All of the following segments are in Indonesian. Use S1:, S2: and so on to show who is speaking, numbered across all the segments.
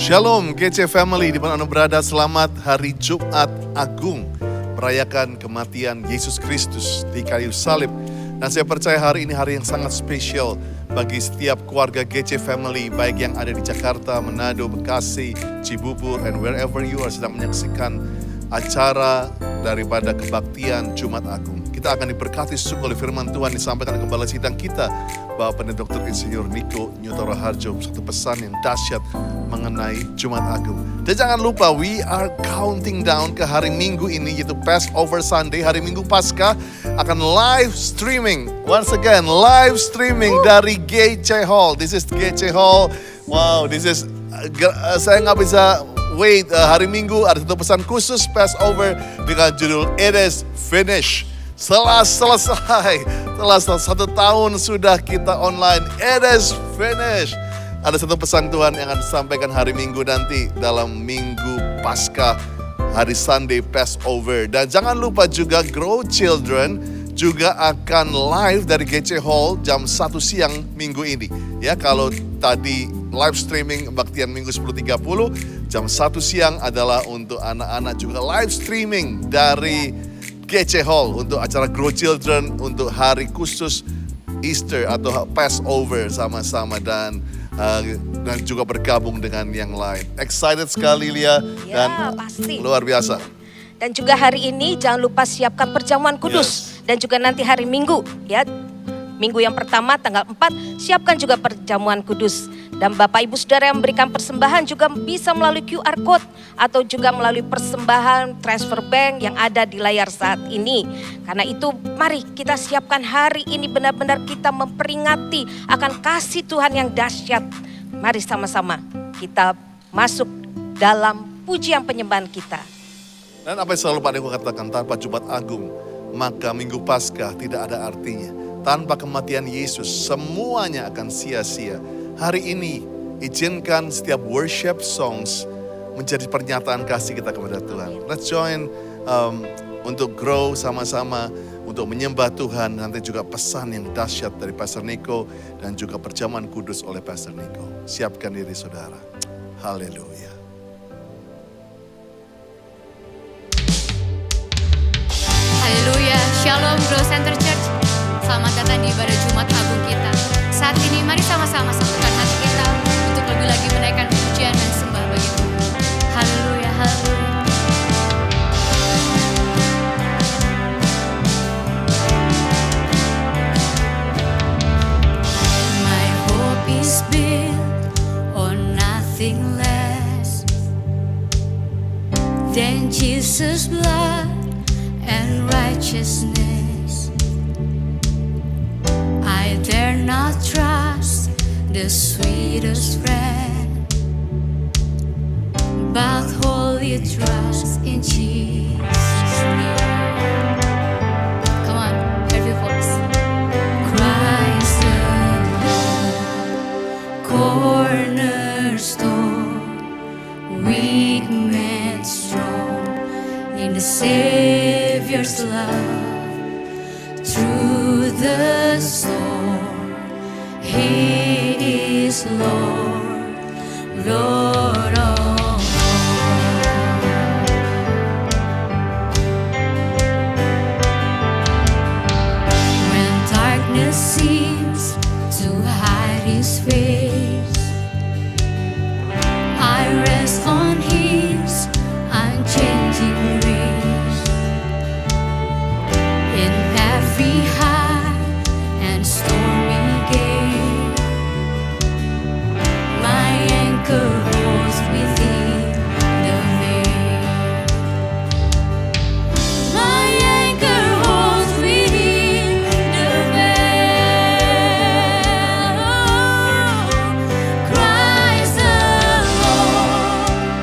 S1: Shalom GC Family, di mana Anda berada, selamat hari Jumat Agung. Merayakan kematian Yesus Kristus di kayu salib. Dan saya percaya hari ini hari yang sangat spesial bagi setiap keluarga GC Family, baik yang ada di Jakarta, Manado, Bekasi, Cibubur, and wherever you are sedang menyaksikan acara daripada kebaktian Jumat Agung. Kita akan diberkati sungguh oleh firman Tuhan disampaikan kembali sidang kita, Bapak Pendeta Dr. Insinyur Niko Nyotoro Harjo, satu pesan yang dahsyat mengenai Jumat Agung. Dan jangan lupa, we are counting down ke hari Minggu ini, yaitu Passover Sunday, hari Minggu Paskah, akan live streaming. Once again, live streaming dari GC Hall. This is GC Hall. Wow, this is, saya nggak bisa wait. Hari Minggu ada satu pesan khusus Passover dengan judul It is Finished. Setelah selesai, setelah 1 tahun sudah kita online, it is finished. Ada satu pesan Tuhan yang akan disampaikan hari Minggu nanti dalam Minggu Paskah, hari Sunday Passover. Dan jangan lupa juga Grow Children juga akan live dari GC Hall jam 1 siang Minggu ini. Ya, kalau tadi live streaming Baktian Minggu 10.30, jam 1 siang adalah untuk anak-anak juga live streaming dari GC Hall untuk acara Grow Children untuk hari khusus Easter atau Passover sama-sama dan juga bergabung dengan yang lain. Excited sekali Lia dan
S2: pasti.
S1: Luar biasa.
S2: Dan juga hari ini jangan lupa siapkan perjamuan kudus. Dan juga nanti hari Minggu ya. Minggu yang pertama tanggal 4 siapkan juga perjamuan kudus. Dan Bapak Ibu Saudara yang memberikan persembahan juga bisa melalui QR Code atau juga melalui persembahan transfer bank yang ada di layar saat ini. Karena itu mari kita siapkan hari ini benar-benar kita memperingati akan kasih Tuhan yang dahsyat. Mari sama-sama kita masuk dalam pujian penyembahan kita.
S1: Dan apa yang selalu Pak Niko katakan, tanpa Jumat Agung maka Minggu Paskah tidak ada artinya. Tanpa kematian Yesus semuanya akan sia-sia. Hari ini izinkan setiap worship songs menjadi pernyataan kasih kita kepada Tuhan. Let's join untuk grow sama-sama, untuk menyembah Tuhan. Nanti juga pesan yang dahsyat dari Pastor Niko dan juga perjamuan kudus oleh Pastor Niko. Siapkan diri saudara. Haleluya.
S3: Haleluya. Shalom Grow Center Church. Selamat datang di ibadah Jumat Agung kita. Saat ini mari sama-sama satukan hati kita untuk lebih lagi menaikkan pujian dan sembah bagi Tuhan. Haleluya, haleluya. My hope is built on nothing less than Jesus' blood and righteousness. I dare not trust the sweetest friend, but wholly trust in Jesus' name. Come on, every voice. Christ the Lord, cornerstone, weak made strong in the Savior's love. Through the storm, He is Lord, Lord of all. When darkness seems to hide His face, I rest on His unchanging grace. In every high and stormy gale, my anchor holds within the veil. My anchor holds within the veil. Christ the Lord,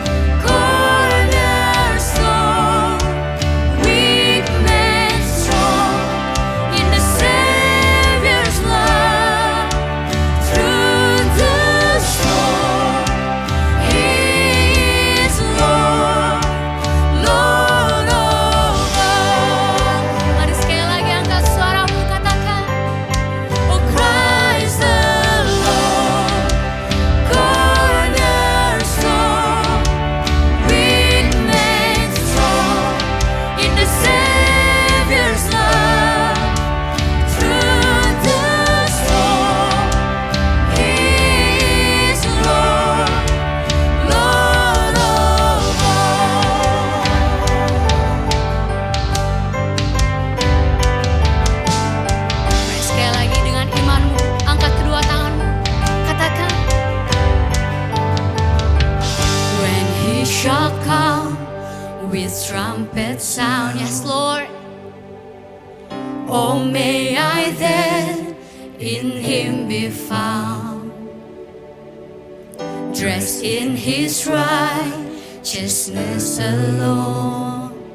S3: trumpet sound, yes Lord. Oh, may I then in Him be found, dressed in His righteousness alone,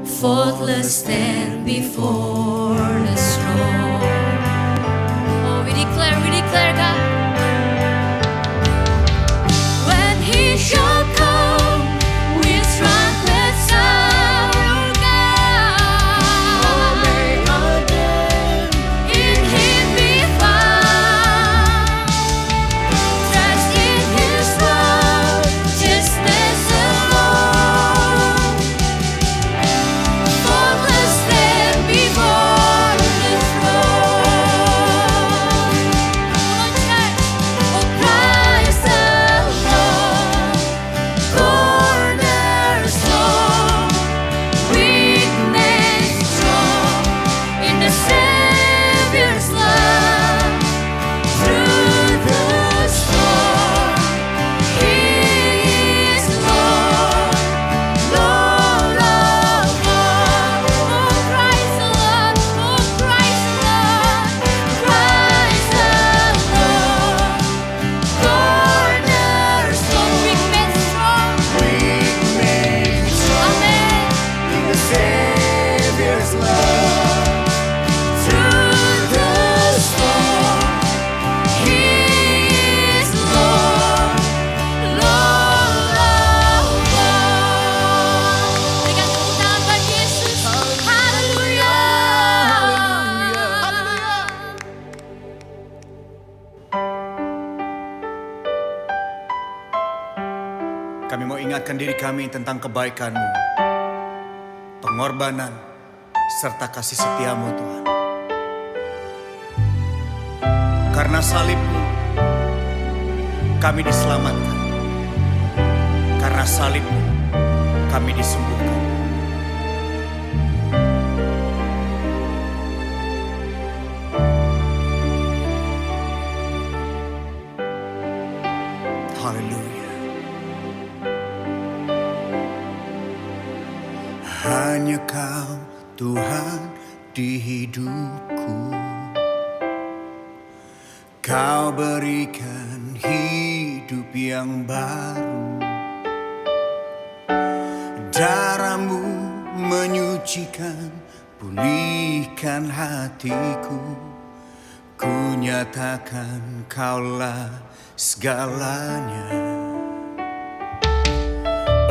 S3: faultless stand before the throne. Oh, we declare, God, when He shall come with trumpet sound, God, in Him be found, dressed in His righteousness alone, faultless stand before the throne. Oh, Christ the Lord, cornerstone, weakness strong in the Savior's love. Through the storm, He is Lord, Lord of all. Oh, Christ the Lord, oh, Christ the Lord, Christ the Lord, cornerstone, weakness strong. Amen.
S4: In the Savior's love,
S3: Through the storm, He is Lord, Lord of all. Berikan tepuk tangan bagi Yesus. Haleluya.
S4: kami mau ingatkan diri kami tentang kebaikan-Mu, pengorbanan, serta kasih setia-Mu Tuhan. Karena salib-Mu, kami diselamatkan. Karena salib-Mu, kami disembuhkan. Haleluya. Hanya Kau Tuhan di hidupku, Kau berikan hidup yang baru. Darah-Mu menyucikan, pulihkan hatiku. Ku nyatakan Kaulah segalanya.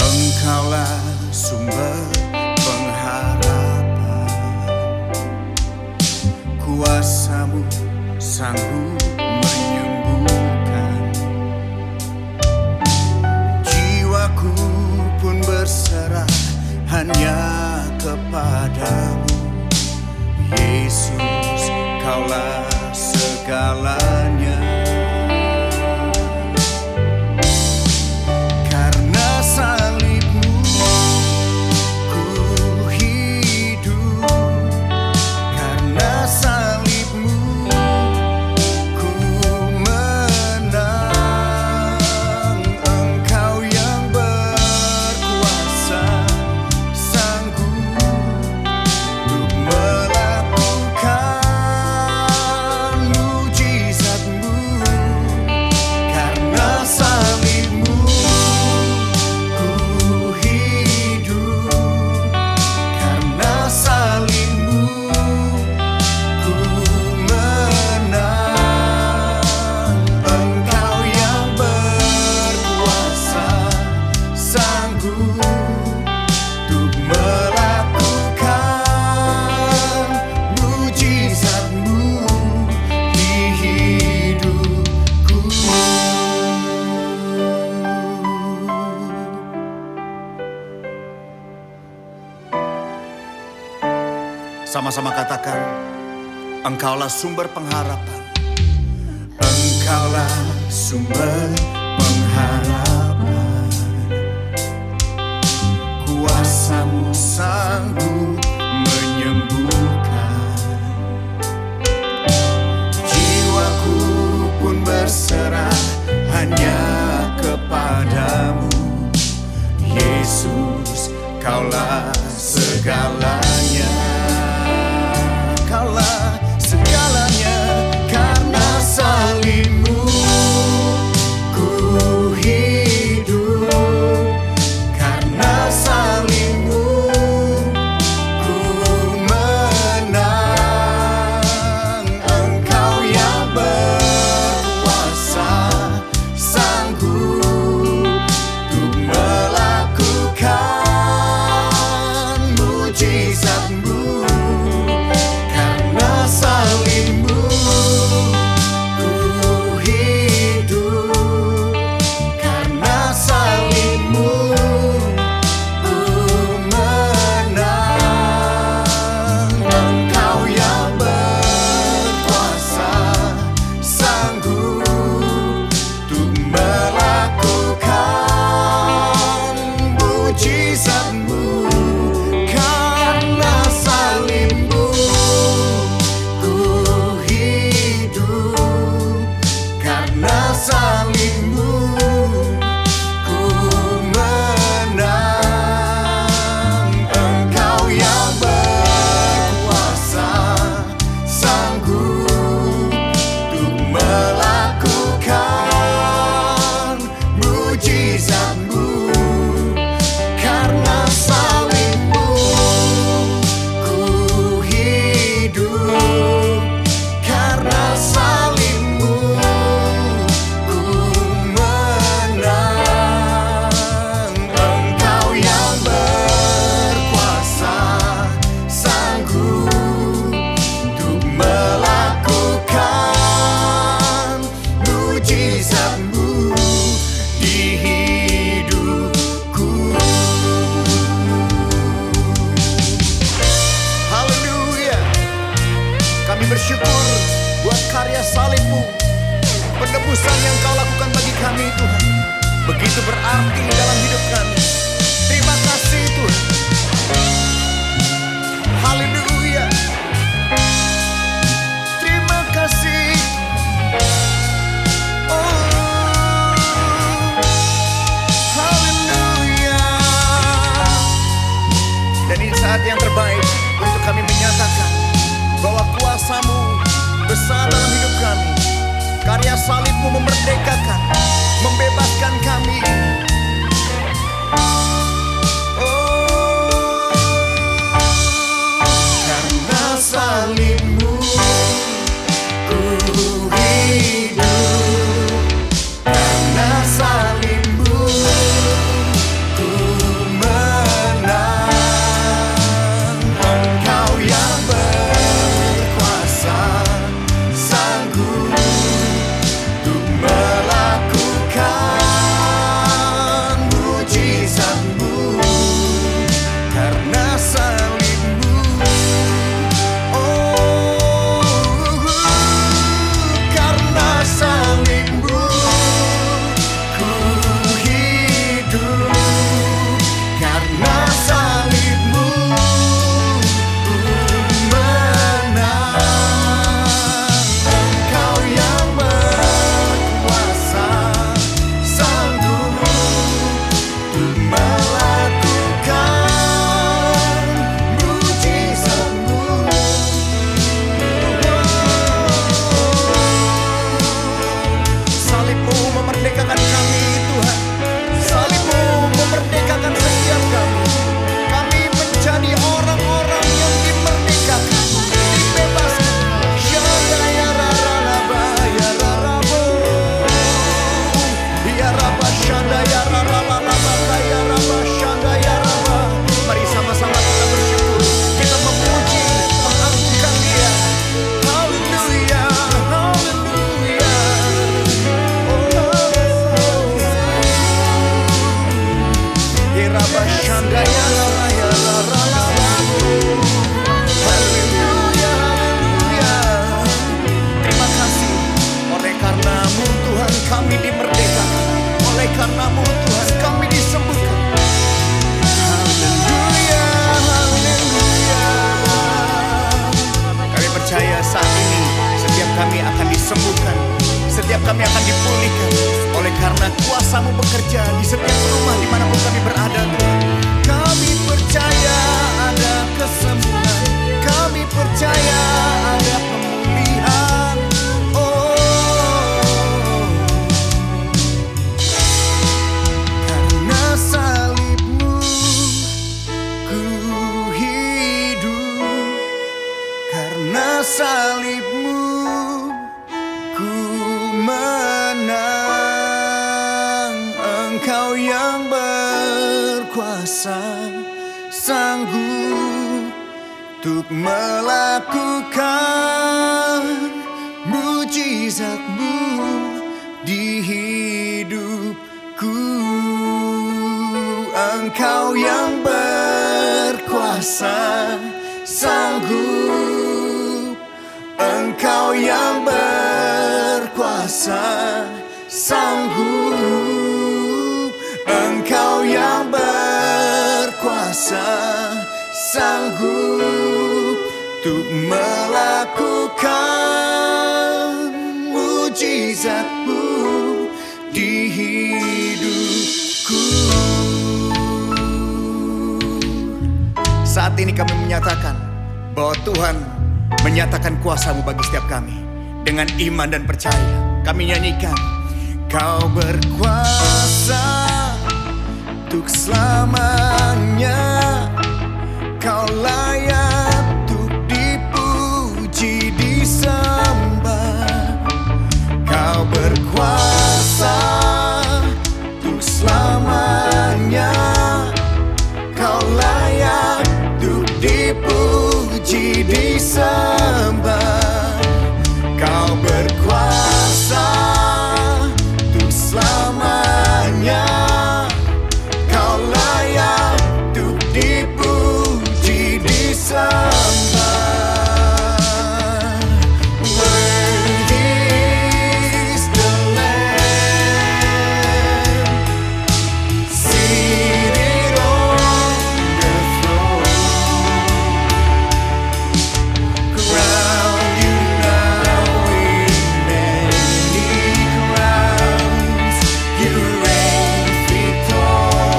S4: Engkaulah sumber pengharapan, kuasa-Mu sanggup menyembuhkan. Jiwaku pun berserah hanya kepadamu. Yesus, Kaulah segalanya. Karena salib-Mu, ku hidup. Karena salib-Mu, ku menang. Engkau yang berkuasa, sanggup untuk melakukan mujizat-Mu. Karena salib-Mu, ku hidup. Karena salib-Mu, ku menang. Engkau yang berkuasa, sanggup untuk melakukan mujizat-Mu di hidupku. Sama-sama katakan, Engkaulah sumber pengharapan. Engkaulah sumber pengharapan. Kuasa-Mu sanggup menyembuhkan. Jiwaku pun berserah hanya kepadamu. Yesus, Kaulah segalanya, Kaulah segalanya. Karena salibmu ku hidup, karena salibmu ku menang. Engkau yang berkuasa, sanggup untuk melakukan mujizat-Mu. Karena salibmu ku hidup, karena salibmu ku menang. Engkau yang berkuasa, sanggup untuk melakukan mujizat-Mu. Karena salibmu ku hidup, karena salibmu ku menang. Engkau yang berkuasa, sanggup untuk melakukan mujizat-Mu. Karena salibmu ku hidup, karena salibmu ku menang. Engkau yang berkuasa, sanggup untuk melakukan mujizat-Mu di hidupku. Haleluya. Kami bersyukur buat karya salib-Mu, penebusan yang Kau lakukan bagi kami Tuhan. Begitu berarti dalam hidup kami. Terima kasih Tuhan. Haleluya. Terima kasih. Oh, haleluya. Dan ini saat yang terbaik untuk kami menyatakan bahwa kuasa-Mu besar dalam hidup kami. Karya salib-Mu memerdekakan, membebaskan kami. Oh, karena salib-Mu ku hidup, karena salib-Mu ku menang. Engkau yang berkuasa, sanggup untuk melakukan mujizat-Mu. Karena salib-Mu, oh, karena salib-Mu ku hidup, karena salib-Mu ku menang. Engkau yang berkuasa, sanggup untuk melakukan mujizat-Mu. Salib-Mu memerdekakan kami Tuhan. Salib-Mu memerdekakan setiap kami. Kami menjadi orang-orang yang dimerdekakan, dibebaskan. Shanda ya raraba ya rarabo, ya raba shanda ya raraba ya raba shanda ya raba. Mari sama-sama kita bersyukur, kita memuji, mengagungkan Dia. Haleluya, haleluya. Ya raba shanda ya raba ya raraba. Haleluya, haleluya. Terima kasih. Oleh karena-Mu Tuhan kami dimerdekakan. Oleh karena-Mu Tuhan kami disembuhkan. Haleluya, haleluya. Kami percaya saat ini setiap kami akan disembuhkan, setiap kami akan dipulihkan. Oleh karena kuasa-Mu bekerja di setiap rumah dimanapun kami berada Tuhan. Kami percaya percaya ada kesembuhan, kami percaya ada pemulihan. Oh, karena salibmu ku hidup, karena salibmu ku menang. Engkau yang berkuasa, sanggup untuk melakukan mujizat-Mu di hidupku. Engkau yang berkuasa, sanggup. Engkau yang berkuasa, sanggup. Engkau yang berkuasa, sanggup untuk melakukan mujizat-Mu di hidupku. Saat ini kami menyatakan bahwa Tuhan menyatakan kuasa-Mu bagi setiap kami. Dengan iman dan percaya kami nyanyikan, Kau berkuasa untuk selamanya, Kau layak untuk dipuji, disembah. Kau berkuasa untuk selamanya, Kau layak untuk dipuji, disembah. Kau berkuasa untuk selamanya, Kau layak untuk dipuji, disembah. Worthy is the Lamb, seated on the throne. Crown you now with many crowns, you reign victorious.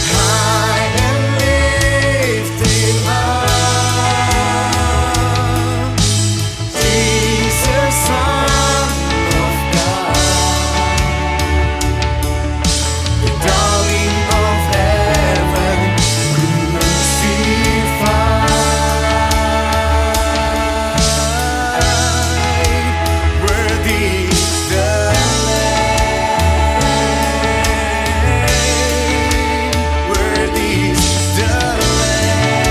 S4: High and lifted up, Jesus, Son of God, the darling of heaven, crucified. Worthy is the Lamb, worthy is the Lamb,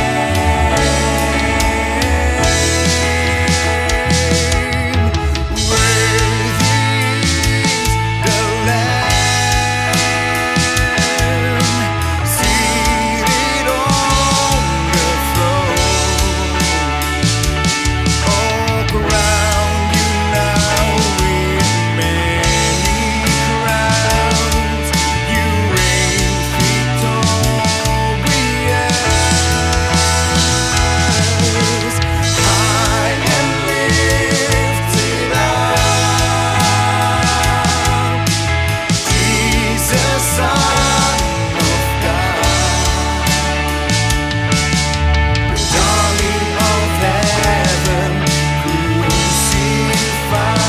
S4: worthy is the Lamb, seated on the throne. Oh, crown you now with many crowns, you reign victorious. High and lifted up, Jesus, Son of God, the darling of heaven, crucified.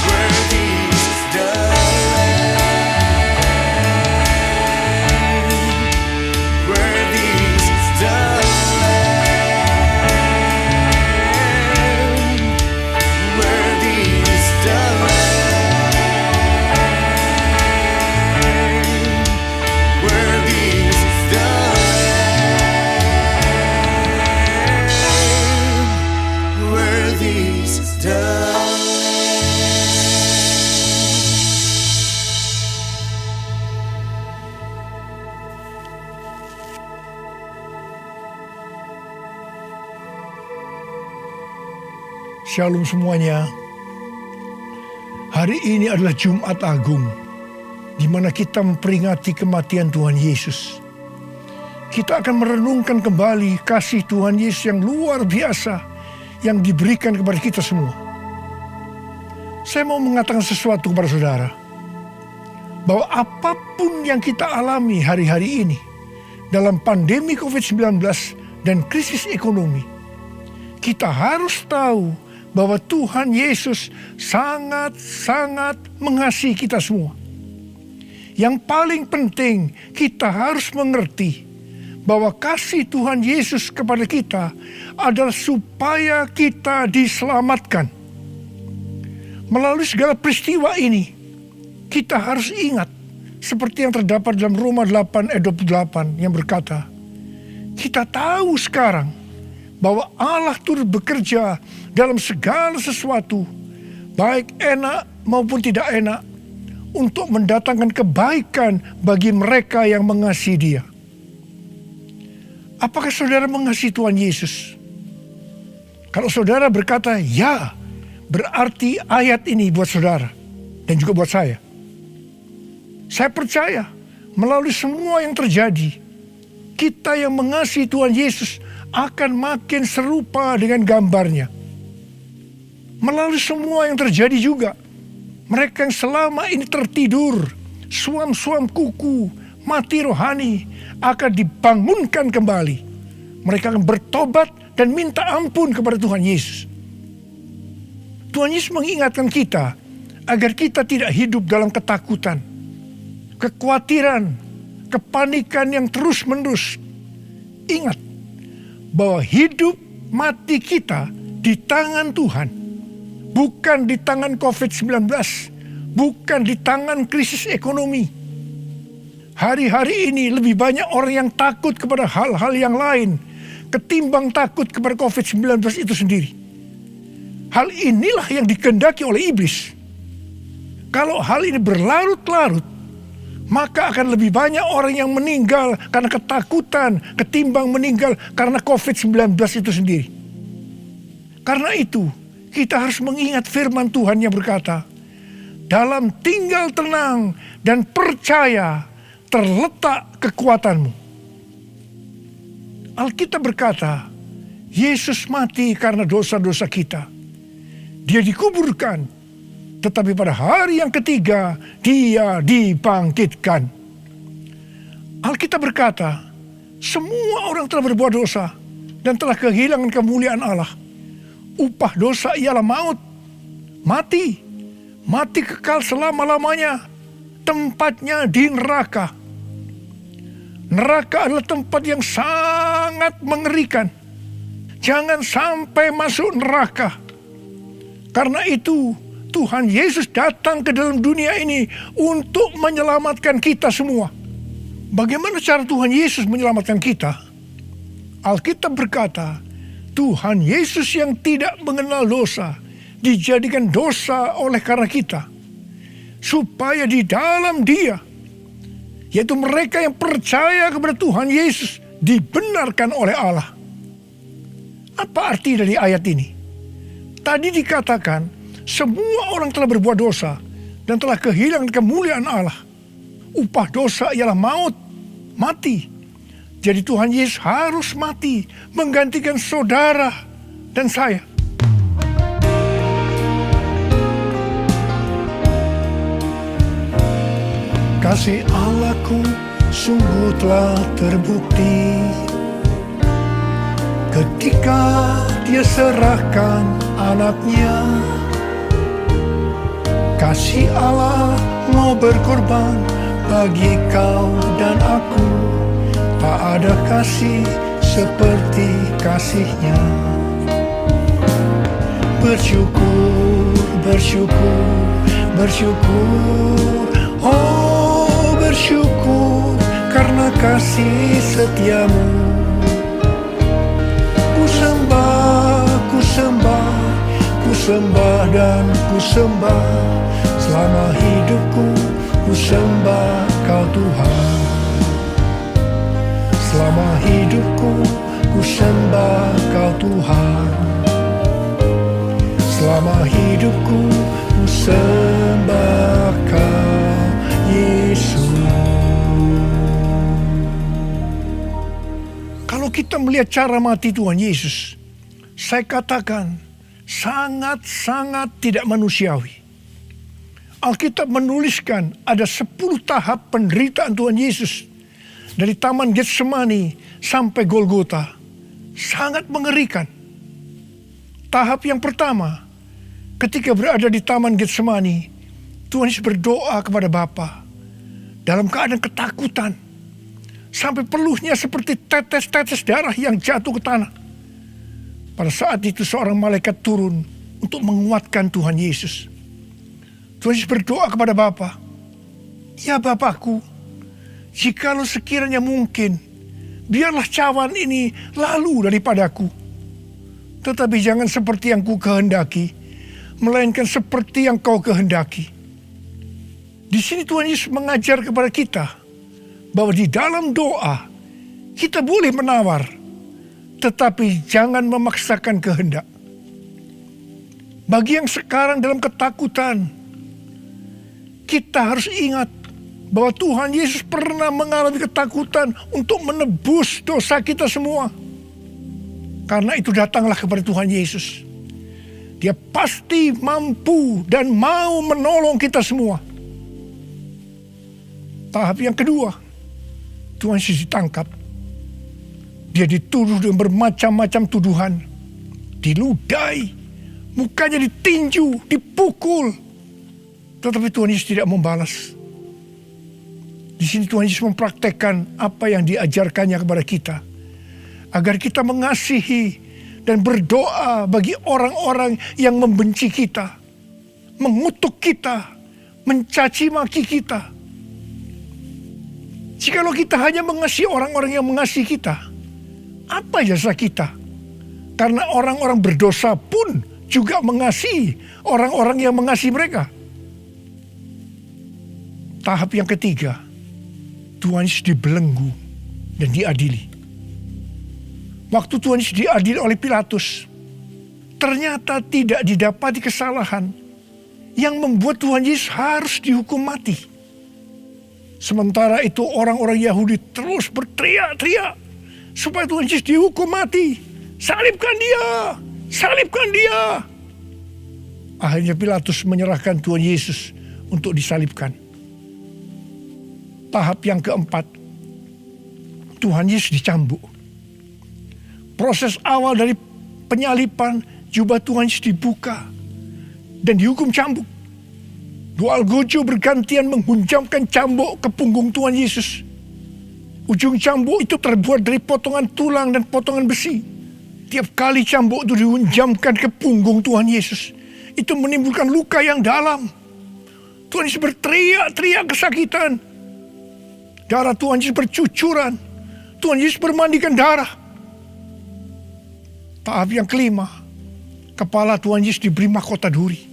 S4: Worthy is the Lamb, worthy is the Lamb, worthy is the Lamb, worthy is the Lamb, worthy is the Lamb.
S5: Shalom semuanya. Hari ini adalah Jumat Agung, di mana kita memperingati kematian Tuhan Yesus. Kita akan merenungkan kembali kasih Tuhan Yesus yang luar biasa yang diberikan kepada kita semua. Saya mau mengatakan sesuatu kepada saudara, bahwa apapun yang kita alami hari-hari ini dalam pandemi COVID-19 dan krisis ekonomi, kita harus tahu bahwa Tuhan Yesus sangat-sangat mengasihi kita semua. Yang paling penting, kita harus mengerti bahwa kasih Tuhan Yesus kepada kita adalah supaya kita diselamatkan. Melalui segala peristiwa ini, kita harus ingat seperti yang terdapat dalam Roma 8 ayat 28 yang berkata, kita tahu sekarang bahwa Allah turut bekerja dalam segala sesuatu, baik enak maupun tidak enak, untuk mendatangkan kebaikan bagi mereka yang mengasihi Dia. Apakah saudara mengasihi Tuhan Yesus? Kalau saudara berkata ya, berarti ayat ini buat saudara dan juga buat saya. Saya percaya melalui semua yang terjadi, kita yang mengasihi Tuhan Yesus akan makin serupa dengan gambarnya. Melalui semua yang terjadi juga, mereka yang selama ini tertidur, suam-suam kuku, mati rohani, akan dibangunkan kembali. Mereka akan bertobat dan minta ampun kepada Tuhan Yesus. Tuhan Yesus mengingatkan kita agar kita tidak hidup dalam ketakutan, kekhawatiran, kepanikan yang terus-menerus. Ingat bahwa hidup mati kita di tangan Tuhan, bukan di tangan COVID-19, bukan di tangan krisis ekonomi. Hari-hari ini lebih banyak orang yang takut kepada hal-hal yang lain ketimbang takut kepada COVID-19 itu sendiri. Hal inilah yang dikehendaki oleh iblis. Kalau hal ini berlarut-larut, maka akan lebih banyak orang yang meninggal karena ketakutan ketimbang meninggal karena COVID-19 itu sendiri. Karena itu, kita harus mengingat firman Tuhan yang berkata, dalam tinggal tenang dan percaya terletak kekuatanmu. Alkitab berkata, Yesus mati karena dosa-dosa kita. Dia dikuburkan, tetapi pada hari yang ketiga, Dia dibangkitkan. Alkitab berkata, semua orang telah berbuat dosa dan telah kehilangan kemuliaan Allah. Upah dosa ialah maut, mati kekal selama-lamanya, tempatnya di neraka. Neraka adalah tempat yang sangat mengerikan. Jangan sampai masuk neraka. Karena itu Tuhan Yesus datang ke dalam dunia ini untuk menyelamatkan kita semua. Bagaimana cara Tuhan Yesus menyelamatkan kita? Alkitab berkata, Tuhan Yesus yang tidak mengenal dosa dijadikan dosa oleh karena kita, supaya di dalam Dia, yaitu mereka yang percaya kepada Tuhan Yesus, dibenarkan oleh Allah. Apa arti dari ayat ini? Tadi dikatakan semua orang telah berbuat dosa dan telah kehilangan kemuliaan Allah. Upah dosa ialah maut, mati. Jadi Tuhan Yesus harus mati menggantikan saudara dan saya. Kasih Allahku sungguh telah terbukti ketika Dia serahkan anaknya. Kasih Allah mau berkorban bagi kau dan aku. Tak ada kasih seperti kasih-Nya. Bersyukur, bersyukur, bersyukur. Oh, bersyukur karena kasih setiamu. Ku sembah, ku sembah, ku sembah dan ku sembah. Selama hidupku ku sembah kau Tuhan. Selama hidupku ku sembah kau Tuhan. Selama hidupku ku sembah kau Yesus. Kalau kita melihat cara mati Tuhan Yesus, saya katakan sangat-sangat tidak manusiawi. Alkitab menuliskan ada 10 tahap penderitaan Tuhan Yesus. Dari Taman Getsemani sampai Golgota. Sangat mengerikan. Tahap yang pertama, ketika berada di Taman Getsemani, Tuhan Yesus berdoa kepada Bapa dalam keadaan ketakutan. Sampai peluhnya seperti tetes-tetes darah yang jatuh ke tanah. Pada saat itu seorang malaikat turun untuk menguatkan Tuhan Yesus. Tuhan Yesus berdoa kepada Bapa, "Ya Bapakku, jikalau sekiranya mungkin, biarlah cawan ini lalu daripadaku. Tetapi jangan seperti yang ku kehendaki, melainkan seperti yang kau kehendaki." Di sini Tuhan Yesus mengajar kepada kita bahwa di dalam doa kita boleh menawar, tetapi jangan memaksakan kehendak. Bagi yang sekarang dalam ketakutan, kita harus ingat bahwa Tuhan Yesus pernah mengalami ketakutan untuk menebus dosa kita semua. Karena itu datanglah kepada Tuhan Yesus. Dia pasti mampu dan mau menolong kita semua. Tahap yang kedua, Tuhan Yesus ditangkap. Dia dituduh dengan bermacam-macam tuduhan. Diludahi, mukanya ditinju, dipukul. Tetapi Tuhan Yesus tidak membalas. Di sini Tuhan Yesus mempraktekkan apa yang diajarkannya kepada kita. Agar kita mengasihi dan berdoa bagi orang-orang yang membenci kita. Mengutuk kita, mencaci maki kita. Jikalau kita hanya mengasihi orang-orang yang mengasihi kita, apa jasa kita? Karena orang-orang berdosa pun juga mengasihi orang-orang yang mengasihi mereka. Tahap yang ketiga, Tuhan Yesus dibelenggu dan diadili. Waktu Tuhan Yesus diadili oleh Pilatus, ternyata tidak didapati kesalahan yang membuat Tuhan Yesus harus dihukum mati. Sementara itu orang-orang Yahudi terus berteriak-teriak supaya Tuhan Yesus dihukum mati. Salibkan dia! Salibkan dia! Akhirnya Pilatus menyerahkan Tuhan Yesus untuk disalibkan. Tahap yang keempat, Tuhan Yesus dicambuk. Proses awal dari penyalipan, jubah Tuhan Yesus dibuka dan dihukum cambuk. Dua algojo bergantian menghunjamkan cambuk ke punggung Tuhan Yesus. Ujung cambuk itu terbuat dari potongan tulang dan potongan besi. Tiap kali cambuk itu dihunjamkan ke punggung Tuhan Yesus, itu menimbulkan luka yang dalam. Tuhan Yesus berteriak-teriak kesakitan. Darah Tuhan Yesus bercucuran. Tuhan Yesus bermandikan darah. Tahap yang kelima, kepala Tuhan Yesus diberi mahkota duri.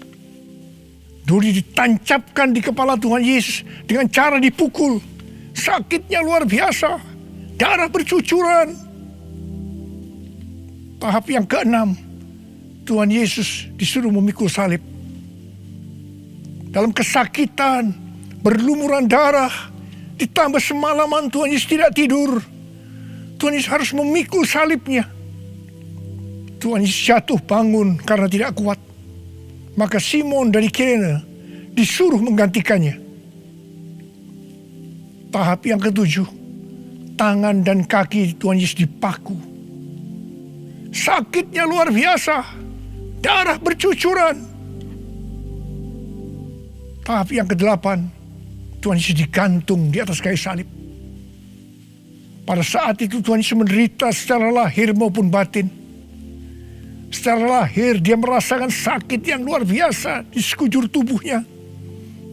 S5: Duri ditancapkan di kepala Tuhan Yesus dengan cara dipukul. Sakitnya luar biasa. Darah bercucuran. Tahap yang keenam, Tuhan Yesus disuruh memikul salib. Dalam kesakitan, berlumuran darah, ditambah semalaman Tuhan Yesus tidak tidur. Tuhan Yesus harus memikul salibnya. Tuhan Yesus jatuh bangun karena tidak kuat. Maka Simon dari Kirene disuruh menggantikannya. Tahap yang ketujuh, tangan dan kaki Tuhan Yesus dipaku. Sakitnya luar biasa. Darah bercucuran. Tahap yang kedelapan, Tuhan Yesus digantung di atas kayu salib. Pada saat itu Tuhan Yesus menderita secara lahir maupun batin. Secara lahir dia merasakan sakit yang luar biasa di sekujur tubuhnya.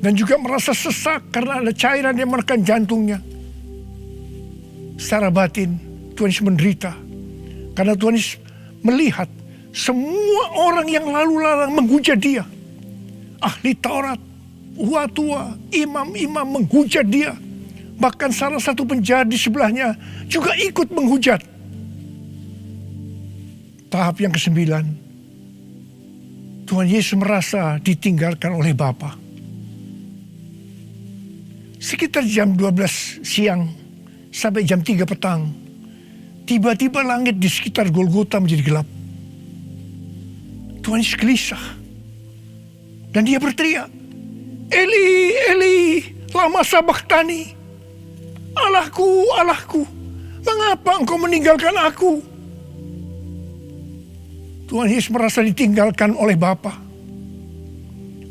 S5: Dan juga merasa sesak karena ada cairan yang menekan jantungnya. Secara batin Tuhan Yesus menderita. Karena Tuhan Yesus melihat semua orang yang lalu lalang menghujat dia. Ahli Taurat, tua-tua, imam-imam menghujat dia. Bahkan salah satu penjahat di sebelahnya juga ikut menghujat. Tahap yang ke-9, Tuhan Yesus merasa ditinggalkan oleh Bapa. Sekitar jam 12 siang sampai jam 3 petang, tiba-tiba langit di sekitar Golgota menjadi gelap. Tuhan Yesus gelisah. Dan dia berteriak, Eli, Eli, lama sabachthani. Allahku, Allahku, mengapa engkau meninggalkan aku? Tuhan Yesus merasa ditinggalkan oleh Bapa.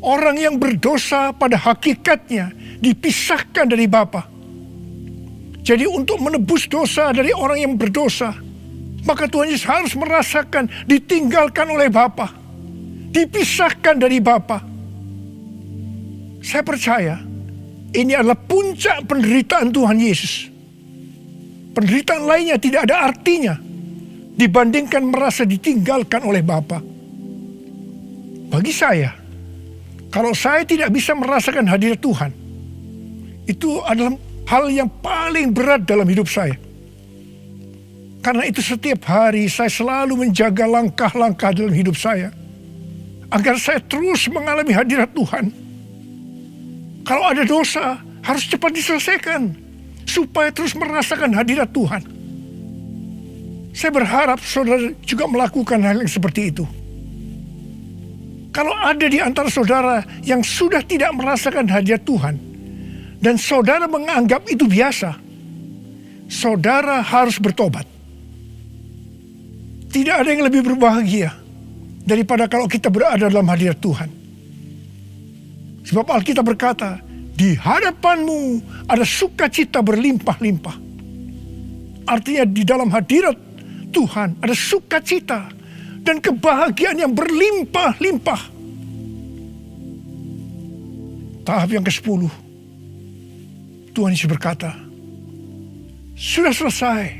S5: Orang yang berdosa pada hakikatnya dipisahkan dari Bapa. Jadi untuk menebus dosa dari orang yang berdosa, maka Tuhan Yesus harus merasakan ditinggalkan oleh Bapa, dipisahkan dari Bapa. Saya percaya ini adalah puncak penderitaan Tuhan Yesus. Penderitaan lainnya tidak ada artinya dibandingkan merasa ditinggalkan oleh Bapa. Bagi saya, kalau saya tidak bisa merasakan hadirat Tuhan, itu adalah hal yang paling berat dalam hidup saya. Karena itu setiap hari saya selalu menjaga langkah-langkah dalam hidup saya, agar saya terus mengalami hadirat Tuhan. Kalau ada dosa, harus cepat diselesaikan, supaya terus merasakan hadirat Tuhan. Saya berharap saudara juga melakukan hal yang seperti itu. Kalau ada di antara saudara yang sudah tidak merasakan hadirat Tuhan, dan saudara menganggap itu biasa, saudara harus bertobat. Tidak ada yang lebih berbahagia daripada kalau kita berada dalam hadirat Tuhan. Sebab Alkitab berkata, di hadapanmu ada sukacita berlimpah-limpah. Artinya di dalam hadirat Tuhan ada sukacita dan kebahagiaan yang berlimpah-limpah. Tahap yang ke-10, Tuhan Yesus berkata, sudah selesai.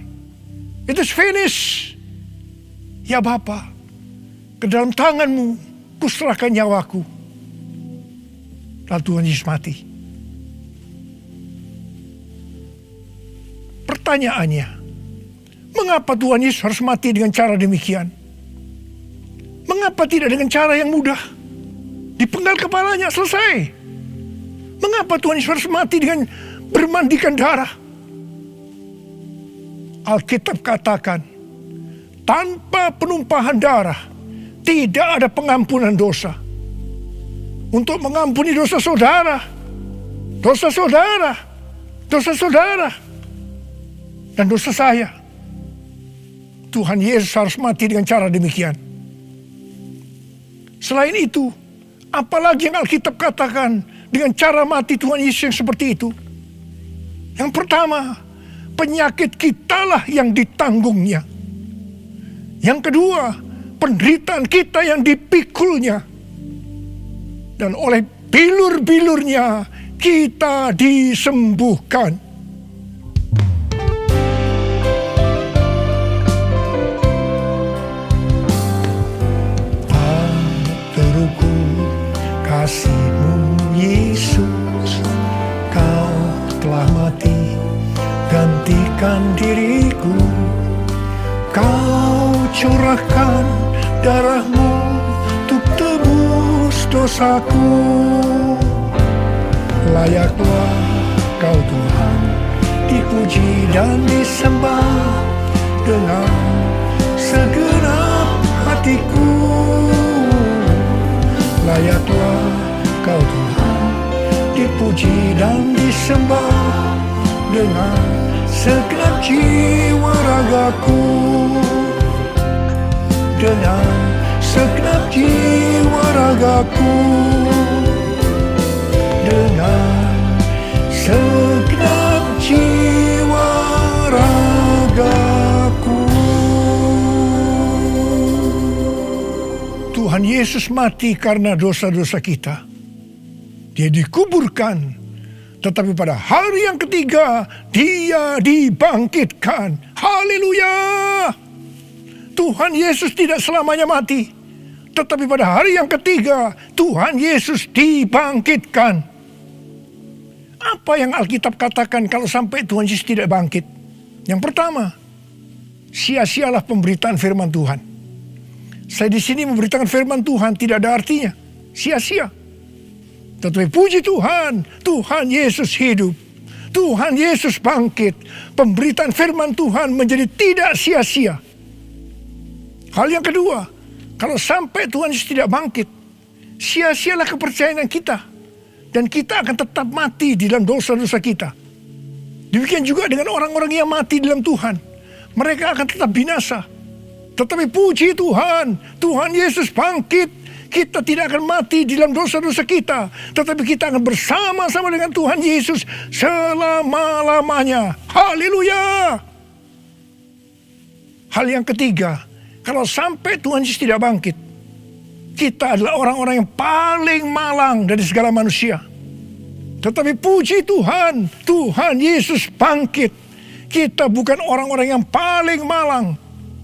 S5: It is finished. Ya Bapa, ke dalam tanganmu kuserahkan nyawaku. Lalu Tuhan Yesus mati. Pertanyaannya, mengapa Tuhan Yesus harus mati dengan cara demikian? Mengapa tidak dengan cara yang mudah? Dipenggal kepalanya, selesai. Mengapa Tuhan Yesus harus mati dengan bermandikan darah? Alkitab katakan, tanpa penumpahan darah tidak ada pengampunan dosa. Untuk mengampuni dosa saudara, dosa saudara, dosa saudara, dan dosa saya, Tuhan Yesus harus mati dengan cara demikian. Selain itu, apalagi yang Alkitab katakan dengan cara mati Tuhan Yesus yang seperti itu? Yang pertama, penyakit kitalah yang ditanggungnya. Yang kedua, penderitaan kita yang dipikulnya. Dan oleh bilur-bilurnya kita disembuhkan. Tak terukur kasih-Mu Yesus, Kau telah mati gantikan diriku. Kau curahkan darah-Mu untuk tebus dosaku. Layaklah Kau Tuhan dipuji dan disembah dengan segenap hatiku. Layaklah Kau Tuhan dipuji dan disembah dengan segenap jiwa ragaku. Dengan segenap jiwa ragaku, dengan segenap jiwa ragaku. Tuhan Yesus mati karena dosa-dosa kita. Dia dikuburkan, tetapi pada hari yang ketiga Dia dibangkitkan. Haleluya! Tuhan Yesus tidak selamanya mati, tetapi pada hari yang ketiga Tuhan Yesus dibangkitkan. Apa yang Alkitab katakan kalau sampai Tuhan Yesus tidak bangkit? Yang pertama, sia-sialah pemberitaan firman Tuhan. Saya di sini memberitakan firman Tuhan tidak ada artinya, sia-sia. Tetapi puji Tuhan, Tuhan Yesus hidup, Tuhan Yesus bangkit. Pemberitaan firman Tuhan menjadi tidak sia-sia. Hal yang kedua, kalau sampai Tuhan Yesus tidak bangkit, sia-sialah kepercayaan kita Dan kita akan tetap mati di dalam dosa-dosa kita. Demikian juga dengan orang-orang yang mati dalam Tuhan. Mereka akan tetap binasa. Tetapi puji Tuhan, Tuhan Yesus bangkit. Kita tidak akan mati di dalam dosa-dosa kita. Tetapi kita akan bersama-sama dengan Tuhan Yesus selama-lamanya. Haleluya! Hal yang ketiga, kalau sampai Tuhan Yesus tidak bangkit, kita adalah orang-orang yang paling malang dari segala manusia. Tetapi puji Tuhan, Tuhan Yesus bangkit. Kita bukan orang-orang yang paling malang,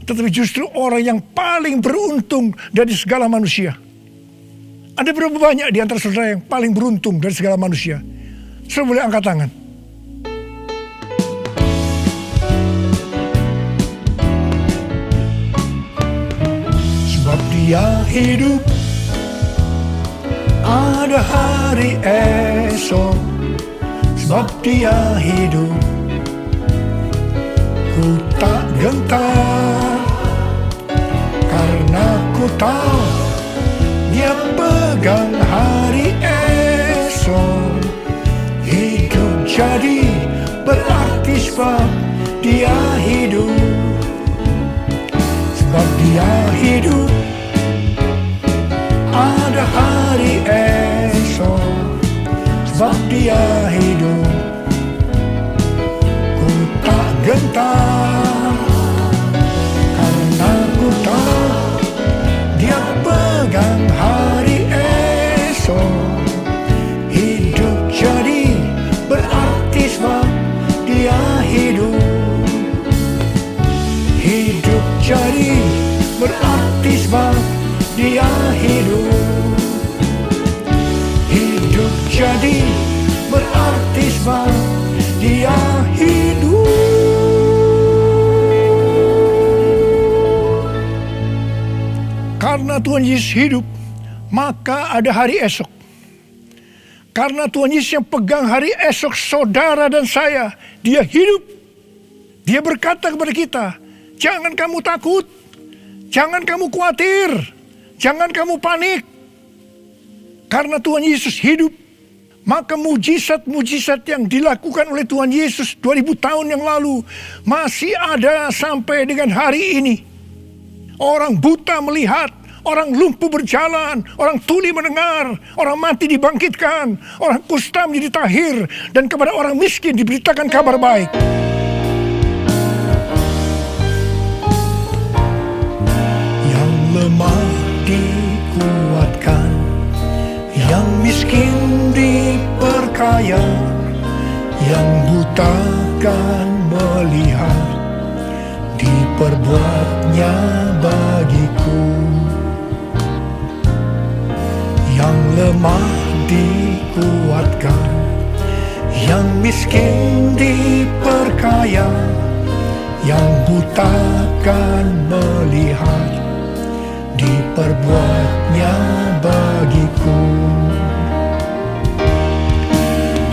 S5: tetapi justru orang yang paling beruntung dari segala manusia. Ada berapa banyak di antara saudara yang paling beruntung dari segala manusia? Saudara boleh angkat tangan. Sebab Dia hidup, ada hari esok. Sebab Dia hidup, ku tak gentar, karena ku tahu Dia pegang hari esok. Hidup jadi berarti sebab Dia hidup. Sebab Dia hidup, ada hari esok. Sebab Dia hidup, ku tak gentar, karena ku tahu Dia pegang hari esok. Hidup jadi berarti sebab Dia hidup. Hidup jadi berarti sebab Dia hidup. Hidup jadi berarti sebab Dia hidup. Karena Tuhan Yesus hidup, maka ada hari esok. Karena Tuhan Yesus yang pegang hari esok saudara dan saya, Dia hidup. Dia berkata kepada kita, jangan kamu takut, jangan kamu khawatir, jangan kamu panik. Karena Tuhan Yesus hidup, maka mujizat-mujizat yang dilakukan oleh Tuhan Yesus 2000 tahun yang lalu masih ada sampai dengan hari ini. Orang buta melihat, orang lumpuh berjalan, orang tuli mendengar, orang mati dibangkitkan, orang kusta menjadi tahir, dan kepada orang miskin diberitakan kabar baik. Yang lemah dikuatkan, yang miskin diperkaya, yang buta kan melihat, diperbuatnya bagiku. Yang lemah dikuatkan, yang miskin diperkaya, yang buta kan melihat, diperbuatnya bagiku.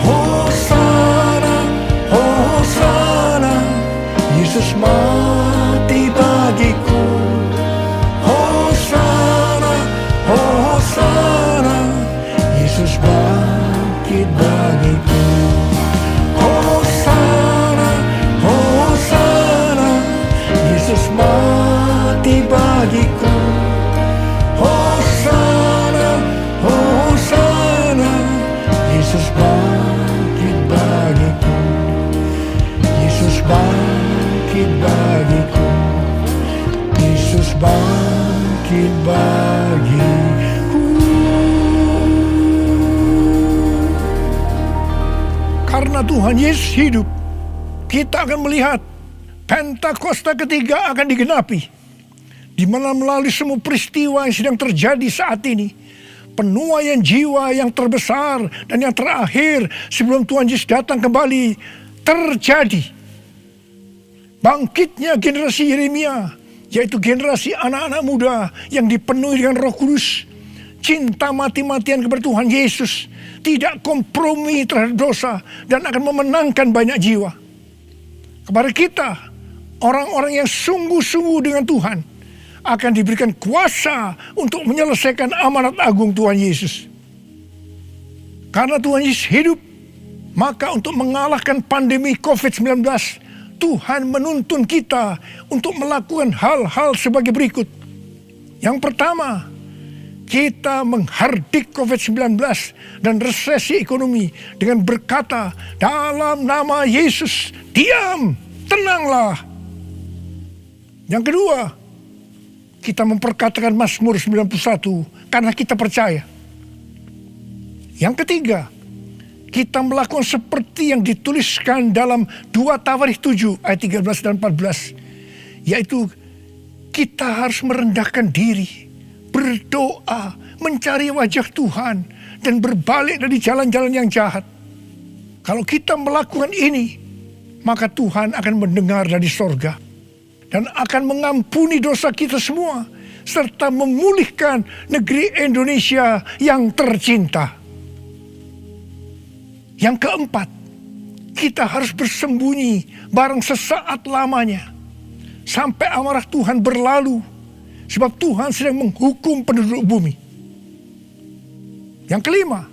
S5: Hosana, Hosana, Yesus mati bagiku. Hosana, Hosana, Yesus bangkit bagiku. Hosana, Hosana, Yesus mati bagiku. Hosana, Hosana, Yesus bangkit bagiku. Yesus bangkit bagiku. Yesus bangkit bagiku. Karena Tuhan Yesus hidup, kita akan melihat Pentakosta ketiga akan digenapi, di mana melalui semua peristiwa yang sedang terjadi saat ini, penuaian jiwa yang terbesar dan yang terakhir sebelum Tuhan Yesus datang kembali terjadi. Bangkitnya generasi Yeremia, yaitu generasi anak-anak muda yang dipenuhi dengan Roh Kudus, cinta mati-matian kepada Tuhan Yesus, tidak kompromi terhadap dosa, dan akan memenangkan banyak jiwa. Kepada kita, orang-orang yang sungguh-sungguh dengan Tuhan, akan diberikan kuasa untuk menyelesaikan amanat agung Tuhan Yesus. Karena Tuhan Yesus hidup, maka untuk mengalahkan pandemi COVID-19, Tuhan menuntun kita untuk melakukan hal-hal sebagai berikut. Yang pertama, kita menghardik COVID-19 dan resesi ekonomi dengan berkata, dalam nama Yesus, diam, tenanglah. Yang kedua, kita memperkatakan Mazmur 91 karena kita percaya. Yang ketiga, kita melakukan seperti yang dituliskan dalam 2 Tawarikh 7 ayat 13 dan 14. Yaitu kita harus merendahkan diri, berdoa, mencari wajah Tuhan, dan berbalik dari jalan-jalan yang jahat. Kalau kita melakukan ini, maka Tuhan akan mendengar dari sorga dan akan mengampuni dosa kita semua, serta memulihkan negeri Indonesia yang tercinta. Yang keempat, kita harus bersembunyi barang sesaat lamanya sampai amarah Tuhan berlalu, sebab Tuhan sedang menghukum penduduk bumi. Yang kelima,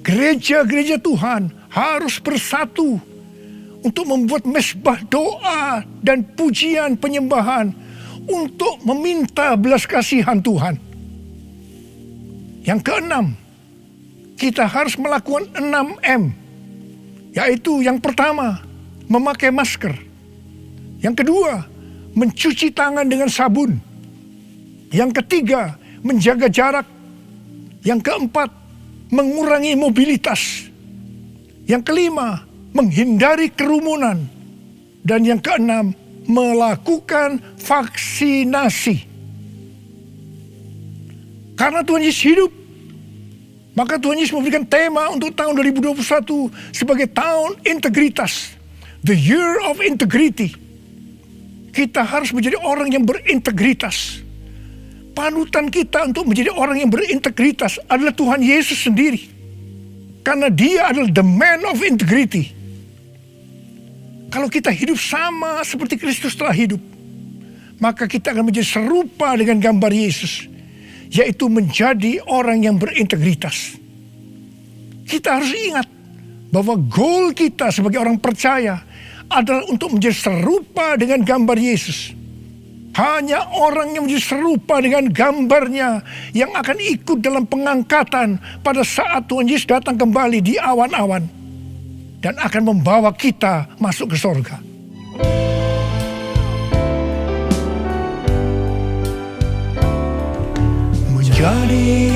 S5: gereja-gereja Tuhan harus bersatu untuk membuat mezbah doa dan pujian penyembahan untuk meminta belas kasihan Tuhan. Yang keenam, kita harus melakukan 6M, yaitu yang pertama, memakai masker. Yang kedua, mencuci tangan dengan sabun. Yang ketiga, menjaga jarak. Yang keempat, mengurangi mobilitas. Yang kelima, menghindari kerumunan. Dan yang keenam, melakukan vaksinasi. Karena Tuhan Yesus hidup, maka Tuhan Yesus memberikan tema untuk tahun 2021 sebagai tahun integritas. The year of integrity. Kita harus menjadi orang yang berintegritas. Panutan kita untuk menjadi orang yang berintegritas adalah Tuhan Yesus sendiri. Karena dia adalah the man of integrity. Kalau kita hidup sama seperti Kristus telah hidup, maka kita akan menjadi serupa dengan gambar Yesus, yaitu menjadi orang yang berintegritas. Kita harus ingat bahwa goal kita sebagai orang percaya adalah untuk menjadi serupa dengan gambar Yesus. Hanya orang yang menjadi serupa dengan gambarnya yang akan ikut dalam pengangkatan pada saat Tuhan Yesus datang kembali di awan-awan dan akan membawa kita masuk ke sorga. Menjadi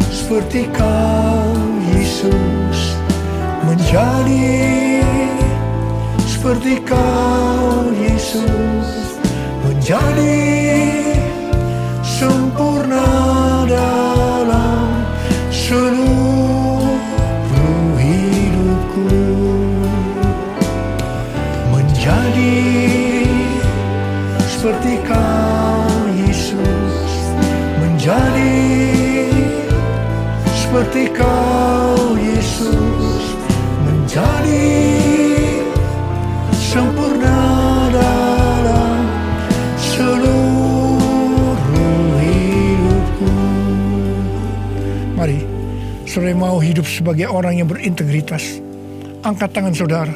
S5: seperti Kau Yesus, menjadi seperti Kau Yesus, menjadi sempurna dalam seluruh hidupku, menjadi seperti Kau Yesus, menjadi seperti Kau Yesus, menjadi sempurna dalam seluruh hidupku. Mari, saudara mau hidup sebagai orang yang berintegritas, angkat tangan saudara.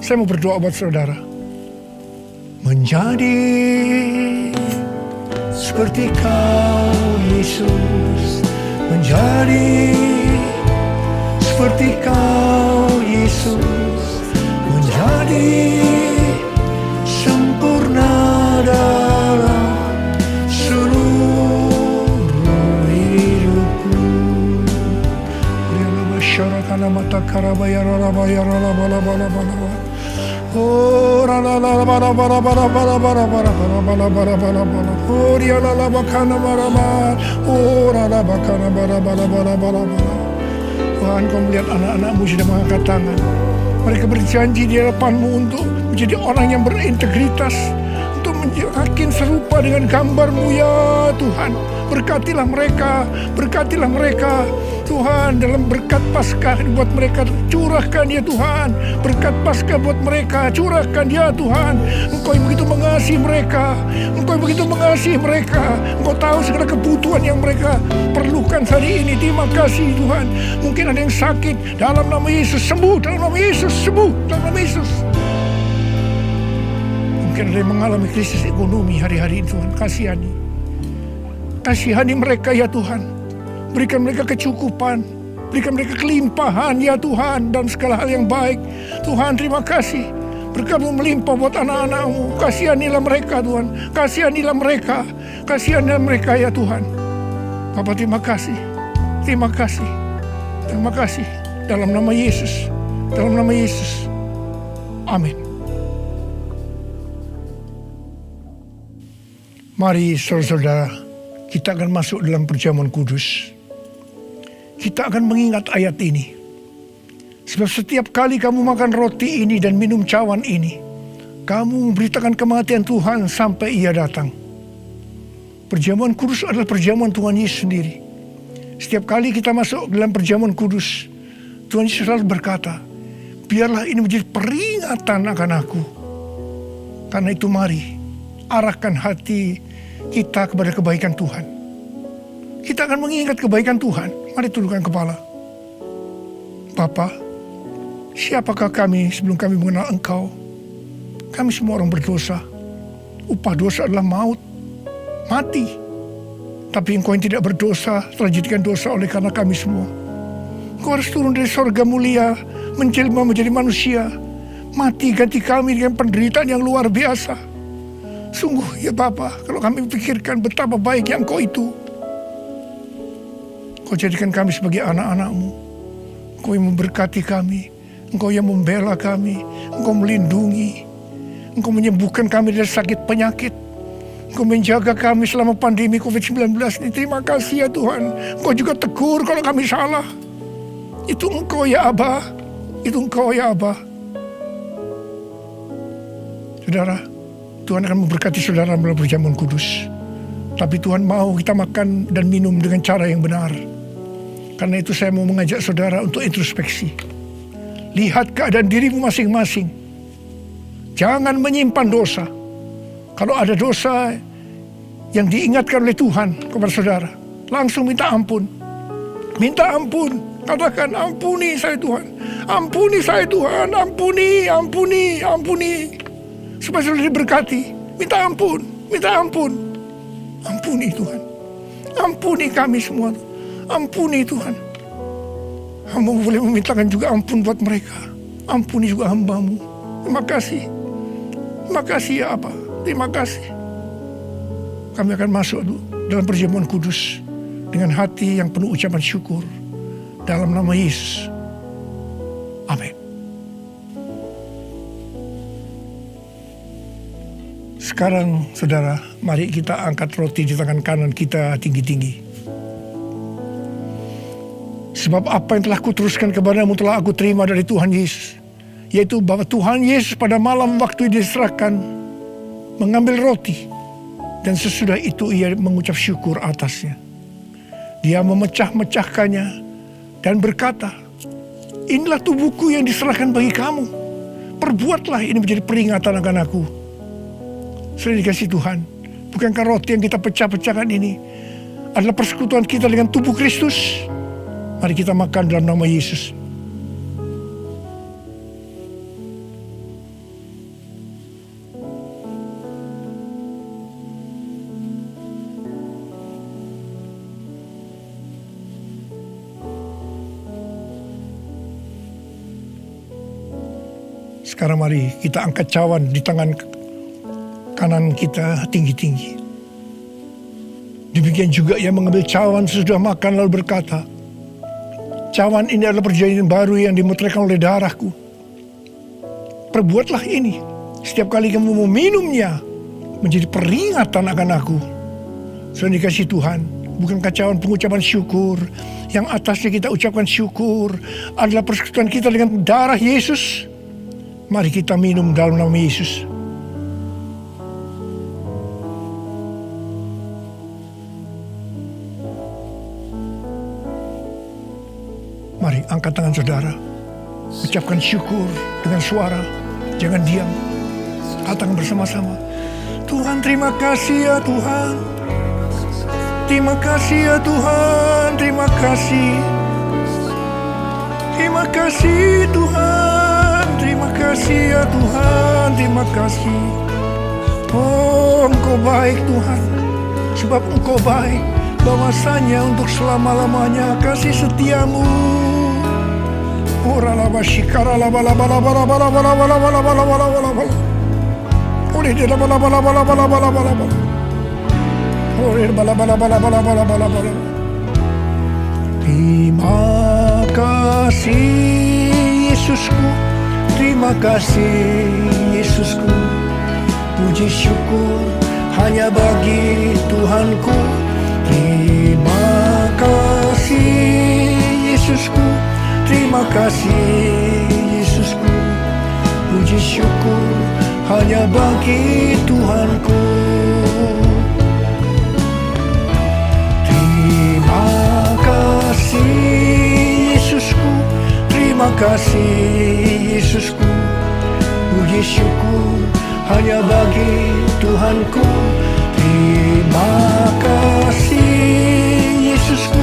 S5: Saya mau berdoa buat saudara. Menjadi seperti Kau Yesus, menjadi seperti Kau Yesus, menjadi sempurna dalam seluruh hidupku. Rialabasyarakana mata karabayaralabayaralabalabalabalabala. Oh, ralalalabarabarabarabarabarabarabarabarabarabarabara. Oh, rialalabakana barabara. Oh, ralabakana barabarabarabarabarabara. Tuhan, Kau melihat anak-anak-Mu sudah mengangkat tangan. Mereka berjanji di hadapan-Mu untuk menjadi orang yang berintegritas, untuk makin serupa dengan gambar-Mu ya Tuhan. Berkatilah mereka Tuhan, dalam berkat Paskah buat mereka, curahkan ya Tuhan. Berkat Paskah buat mereka, curahkan ya Tuhan. Engkau yang begitu mengasihi mereka, Engkau yang begitu mengasihi mereka. Engkau tahu segala kebutuhan yang mereka perlukan hari ini. Terima kasih Tuhan. Mungkin ada yang sakit, dalam nama Yesus sembuh, dalam nama Yesus sembuh, dalam nama Yesus. Mungkin ada yang mengalami krisis ekonomi hari-hari ini Tuhan, kasihani. Kasihani mereka ya Tuhan. Berikan mereka kecukupan, berikan mereka kelimpahan ya Tuhan, dan segala hal yang baik. Tuhan terima kasih, berkat-Mu melimpah buat anak-anak-Mu. Kasihanilah mereka Tuhan, kasihanilah mereka, kasihanilah mereka ya Tuhan. Bapa terima kasih, terima kasih, terima kasih. Dalam nama Yesus, dalam nama Yesus, amin. Mari saudara-saudara, kita akan masuk dalam perjamuan kudus. Kita akan mengingat ayat ini. Sebab setiap kali kamu makan roti ini dan minum cawan ini, kamu memberitakan kematian Tuhan sampai Ia datang. Perjamuan kudus adalah perjamuan Tuhan Yesus sendiri. Setiap kali kita masuk dalam perjamuan kudus, Tuhan Yesus selalu berkata, biarlah ini menjadi peringatan akan aku. Karena itu mari, arahkan hati kita kepada kebaikan Tuhan. Kita akan mengingat kebaikan Tuhan. Mari tundukkan kepala. Bapa, siapakah kami sebelum kami mengenal Engkau? Kami semua orang berdosa. Upah dosa adalah maut, mati. Tapi Engkau yang tidak berdosa telah dijadikan dosa oleh karena kami semua. Engkau harus turun dari sorga mulia, menjelma menjadi manusia, mati ganti kami dengan penderitaan yang luar biasa. Sungguh ya Bapa, kalau kami pikirkan betapa baiknya Engkau itu. Kau jadikan kami sebagai anak-anak-Mu. Engkau yang memberkati kami, Engkau yang membela kami, Engkau melindungi, Engkau menyembuhkan kami dari sakit penyakit, Engkau menjaga kami selama pandemi COVID-19 ini. Terima kasih ya Tuhan. Engkau juga tegur kalau kami salah. Itu Engkau ya Abah, itu Engkau ya Abah. Saudara, Tuhan akan memberkati saudara melalui perjamuan kudus. Tapi Tuhan mau kita makan dan minum dengan cara yang benar. Karena itu saya mau mengajak saudara untuk introspeksi. Lihat keadaan dirimu masing-masing. Jangan menyimpan dosa. Kalau ada dosa yang diingatkan oleh Tuhan kepada saudara, langsung minta ampun. Minta ampun. Katakan, ampuni saya Tuhan. Ampuni saya Tuhan. Ampuni, ampuni, ampuni. Supaya saudara diberkati. Minta ampun, minta ampun. Ampuni Tuhan. Ampuni kami semua. Ampuni Tuhan. Hamba boleh memintakan juga ampun buat mereka. Ampuni juga hamba-Mu. Terima kasih. Terima kasih ya Abah. Terima kasih. Kami akan masuk dalam perjamuan kudus dengan hati yang penuh ucapan syukur. Dalam nama Yesus. Amin. Sekarang saudara, mari kita angkat roti di tangan kanan kita tinggi-tinggi. Sebab apa yang telah kuteruskan kepadamu telah aku terima dari Tuhan Yesus. Yaitu bahwa Tuhan Yesus pada malam waktu diserahkan mengambil roti. Dan sesudah itu ia mengucap syukur atasnya. Dia memecah-mecahkannya dan berkata, inilah tubuhku yang diserahkan bagi kamu. Perbuatlah ini menjadi peringatan akan aku. Sudah dikasih Tuhan, bukankah roti yang kita pecah-pecahkan ini adalah persekutuan kita dengan tubuh Kristus? Mari kita makan dalam nama Yesus. Sekarang mari kita angkat cawan di tangan kanan kita tinggi-tinggi. Demikian juga ia mengambil cawan sesudah makan lalu berkata, cawan ini adalah perjanjian baru yang dimutlakkan oleh darahku. Perbuatlah ini setiap kali kamu meminumnya menjadi peringatan akan aku. Sudah dikasih Tuhan, bukankah cawan pengucapan syukur yang atasnya kita ucapkan syukur adalah persekutuan kita dengan darah Yesus? Mari kita minum dalam nama Yesus. Mari angkat tangan saudara. Ucapkan syukur dengan suara. Jangan diam. Katakan bersama-sama. Tuhan, terima kasih ya Tuhan. Terima kasih ya Tuhan. Terima kasih. Terima kasih Tuhan. Terima kasih ya Tuhan. Terima kasih. Oh, Engkau baik Tuhan. Sebab Engkau baik. Bahwasanya untuk selama-lamanya kasih setiamu. Ora laba shikara laba laba laba laba laba laba laba laba laba laba laba. Ore de laba laba laba laba laba laba laba. Ore laba laba laba laba laba laba laba. Terima kasih Yesusku. Terima kasih Yesusku. Puji syukur hanya bagi Tuhanku. Terima kasih Yesusku. Terima kasih Yesusku. Puji syukur hanya bagi Tuhanku. Terima kasih Yesusku. Terima kasih Yesusku. Puji syukur hanya bagi Tuhanku. Terima kasih Yesusku.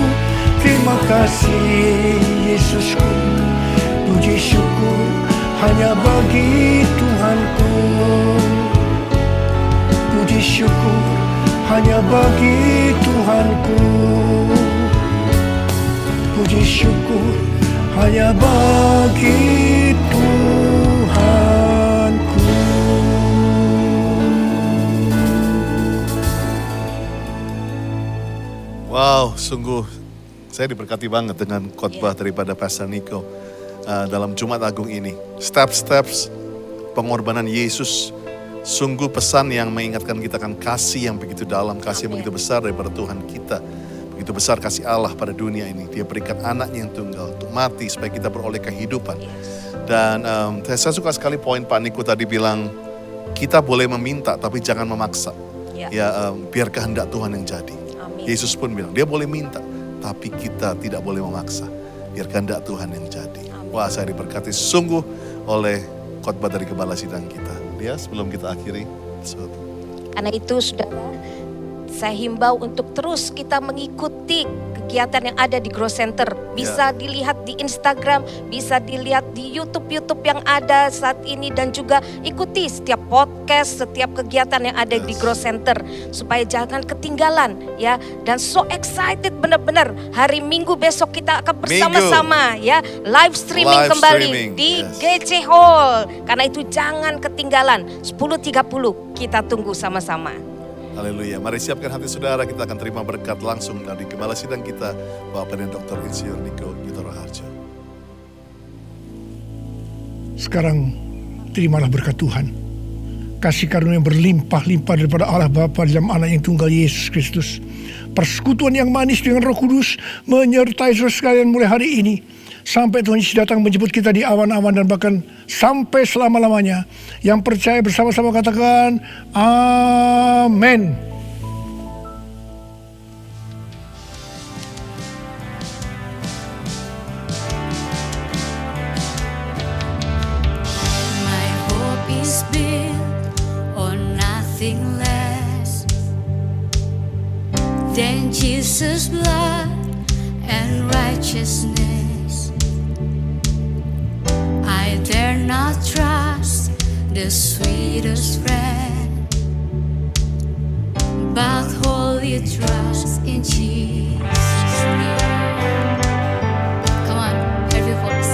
S5: Terima kasih Yesusku. Puji syukur hanya bagi Tuhanku. Puji syukur hanya bagi Tuhanku. Puji syukur hanya bagi Tuhanku.
S1: Wow, sungguh saya diberkati banget dengan khotbah daripada Pastor Nico dalam Jumat Agung ini. Steps-steps pengorbanan Yesus, sungguh pesan yang mengingatkan kita akan kasih yang begitu dalam, kasih yang begitu besar daripada Tuhan kita. Begitu besar kasih Allah pada dunia ini. Dia berikan anaknya yang tunggal untuk mati supaya kita beroleh kehidupan. Dan saya suka sekali poin Pak Niko tadi bilang, kita boleh meminta tapi jangan memaksa. Biar kehendak Tuhan yang jadi. Yesus pun bilang, dia boleh minta, tapi kita tidak boleh memaksa. Biar kehendak Tuhan yang jadi. Wah, saya diberkati sungguh oleh khotbah dari Gembala Sidang kita. Dia sebelum kita akhiri.
S2: Karena itu saudara, saya himbau untuk terus kita mengikuti kegiatan yang ada di Grow Center. Bisa dilihat di Instagram, bisa dilihat di YouTube yang ada saat ini. Dan juga ikuti setiap podcast, setiap kegiatan yang ada di Grow Center. Supaya jangan ketinggalan ya. Dan so excited benar-benar. Hari Minggu besok kita akan bersama-sama ya. Live streaming kembali di GC Hall. Karena itu jangan ketinggalan. 10.30 kita tunggu sama-sama.
S1: Haleluya. Mari siapkan hati saudara, kita akan terima berkat langsung dari Gembala Sidang kita, Bapak dan Dr. Insinyur Niko Yuto Raharjo.
S5: Sekarang terimalah berkat Tuhan. Kasih karunia yang berlimpah-limpah daripada Allah Bapa dalam anak yang tunggal Yesus Kristus. Persekutuan yang manis dengan Roh Kudus menyertai saudara sekalian mulai hari ini. Sampai Tuhan Yesus datang menjemput kita di awan-awan dan bahkan sampai selama-lamanya. Yang percaya bersama-sama katakan, amin.
S3: My hope is built on nothing less than Jesus' blood and righteousness. I dare not trust the sweetest friend, but wholly trust in Jesus. Come on, every voice.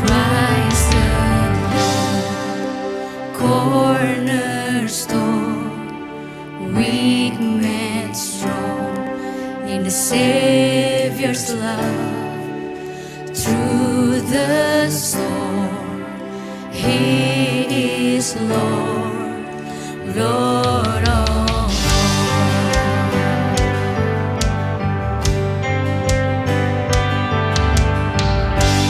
S3: Christ alone, cornerstone, weak made strong in the Savior's love. Through the storm, He is Lord, Lord of all.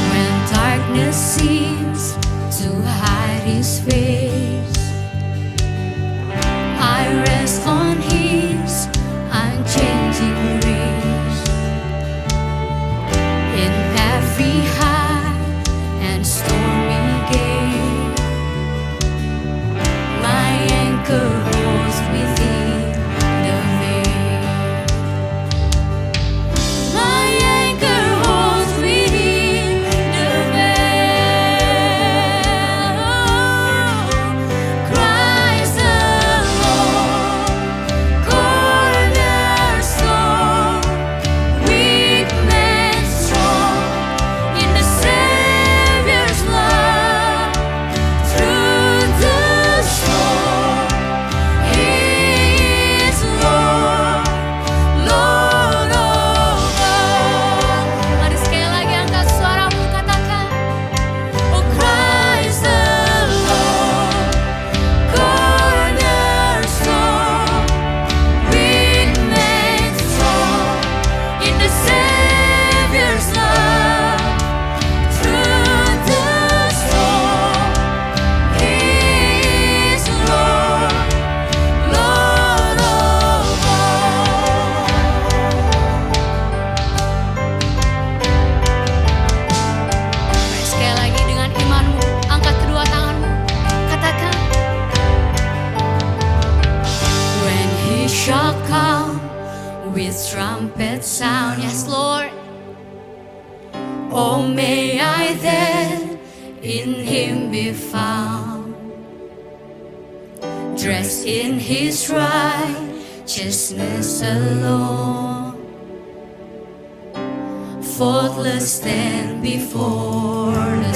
S3: When darkness seems to hide His face, I rest on His unchanging grace. In every with trumpet sound. Yes, Lord. Oh, may I then in him be found, dressed in his righteousness alone, faultless stand before the